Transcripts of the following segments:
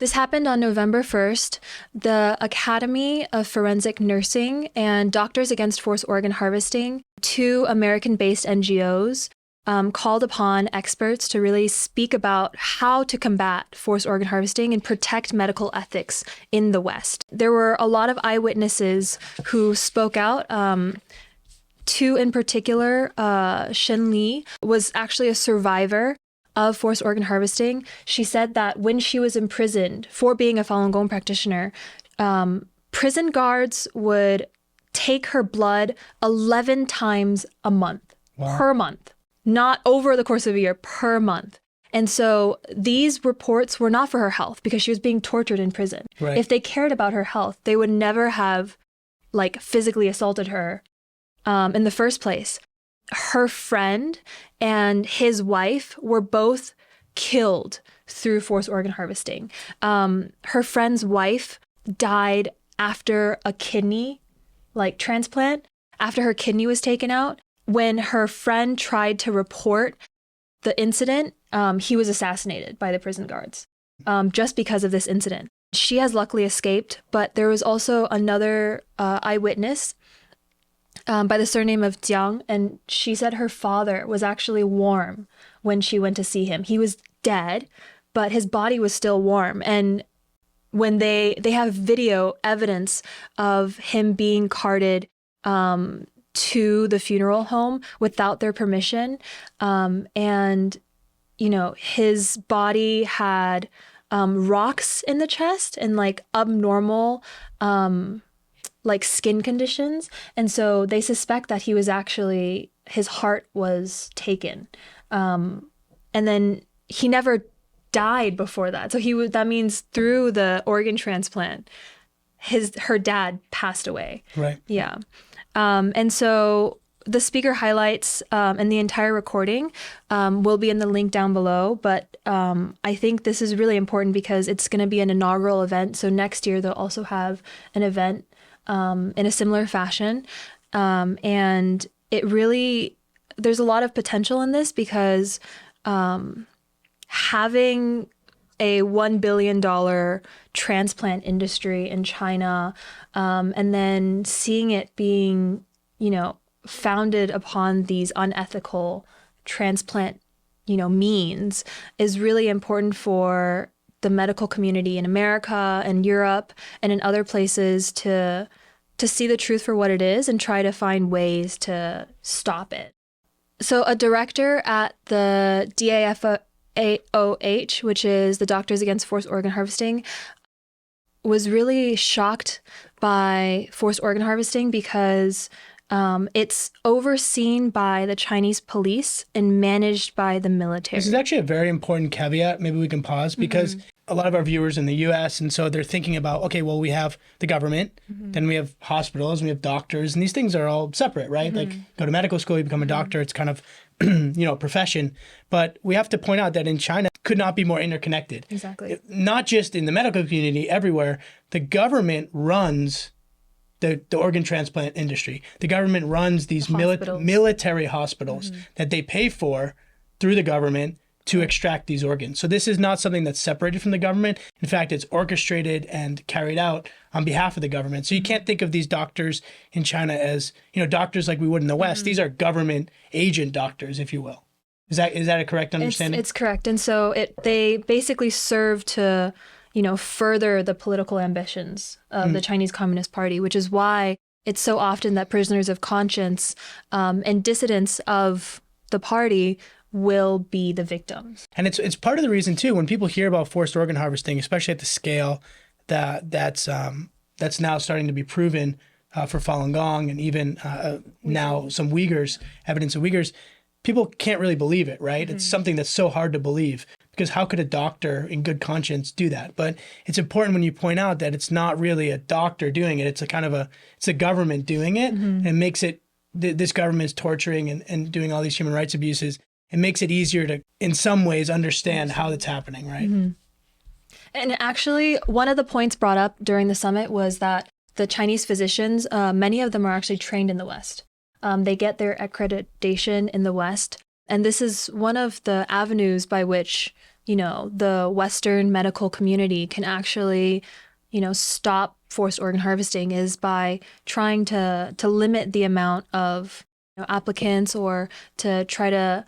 This happened on November 1st. The Academy of Forensic Nursing and Doctors Against Forced Organ Harvesting, two American-based NGOs, called upon experts to really speak about how to combat forced organ harvesting and protect medical ethics in the West. There were a lot of eyewitnesses who spoke out. Two in particular, Shen Li was actually a survivor of forced organ harvesting. She said that when she was imprisoned for being a Falun Gong practitioner, prison guards would take her blood 11 times a month, per month, not over the course of a year, per month. And so these reports were not for her health because she was being tortured in prison. Right. If they cared about her health, they would never have physically assaulted her in the first place. Her friend and his wife were both killed through forced organ harvesting. Her friend's wife died after a kidney transplant, after her kidney was taken out. When her friend tried to report the incident, he was assassinated by the prison guards just because of this incident. She has luckily escaped, but there was also another eyewitness by the surname of Jiang, and she said her father was actually warm when she went to see him. He was dead, but his body was still warm. And when they have video evidence of him being carted to the funeral home without their permission, and his body had rocks in the chest and abnormal skin conditions. And so they suspect that he was actually, his heart was taken. And then he never died before that. So that means through the organ transplant, her dad passed away. Right. Yeah. And so the speaker highlights and the entire recording will be in the link down below. But I think this is really important because it's going to be an inaugural event. So next year they'll also have an event in a similar fashion. And it really, there's a lot of potential in this because having a $1 billion transplant industry in China, and then seeing it being, founded upon these unethical transplant, means is really important for the medical community in America and Europe and in other places to see the truth for what it is and try to find ways to stop it. So a director at the DAFOH, which is the Doctors Against Forced Organ Harvesting, was really shocked by forced organ harvesting because it's overseen by the Chinese police and managed by the military. This is actually a very important caveat. Maybe we can pause because a lot of our viewers in the US, and so they're thinking about, okay, well, we have the government, then we have hospitals, and we have doctors, and these things are all separate, right? Like go to medical school, you become a doctor, it's kind of, a profession. But we have to point out that in China, it could not be more interconnected. Exactly. Not just in the medical community, everywhere. The government runs the organ transplant industry. The government runs these military hospitals that they pay for through the government to extract these organs. So this is not something that's separated from the government. In fact, it's orchestrated and carried out on behalf of the government. So you can't think of these doctors in China as, doctors like we would in the West. These are government agent doctors, if you will. Is that a correct understanding? It's correct. And so they basically serve to further the political ambitions of the Chinese Communist Party, which is why it's so often that prisoners of conscience and dissidents of the party will be the victims. And it's part of the reason too, when people hear about forced organ harvesting, especially at the scale that's now starting to be proven for Falun Gong and even now some evidence of Uyghurs, people can't really believe it, right? It's something that's so hard to believe because how could a doctor in good conscience do that? But it's important when you point out that it's not really a doctor doing it. It's it's a government doing it, and it makes it, this government's torturing and doing all these human rights abuses. It makes it easier to, in some ways, understand how it's happening, right? And actually, one of the points brought up during the summit was that the Chinese physicians, many of them are actually trained in the West. They get their accreditation in the West. And this is one of the avenues by which the Western medical community can actually, stop forced organ harvesting is by trying to limit the amount of applicants, or to try to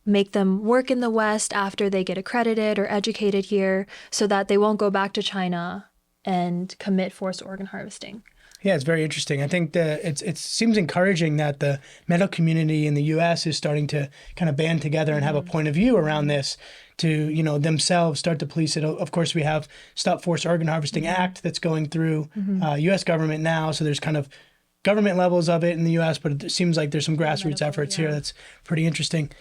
make them work in the West after they get accredited or educated here, so that they won't go back to China and commit forced organ harvesting. Yeah, it's very interesting. I think that it seems encouraging that the medical community in the U.S. is starting to kind of band together and have a point of view around this to, themselves start to police it. Of course, we have Stop Forced Organ Harvesting Act that's going through U.S. government now. So there's kind of government levels of it in the U.S., but it seems like there's some grassroots efforts here that's pretty interesting.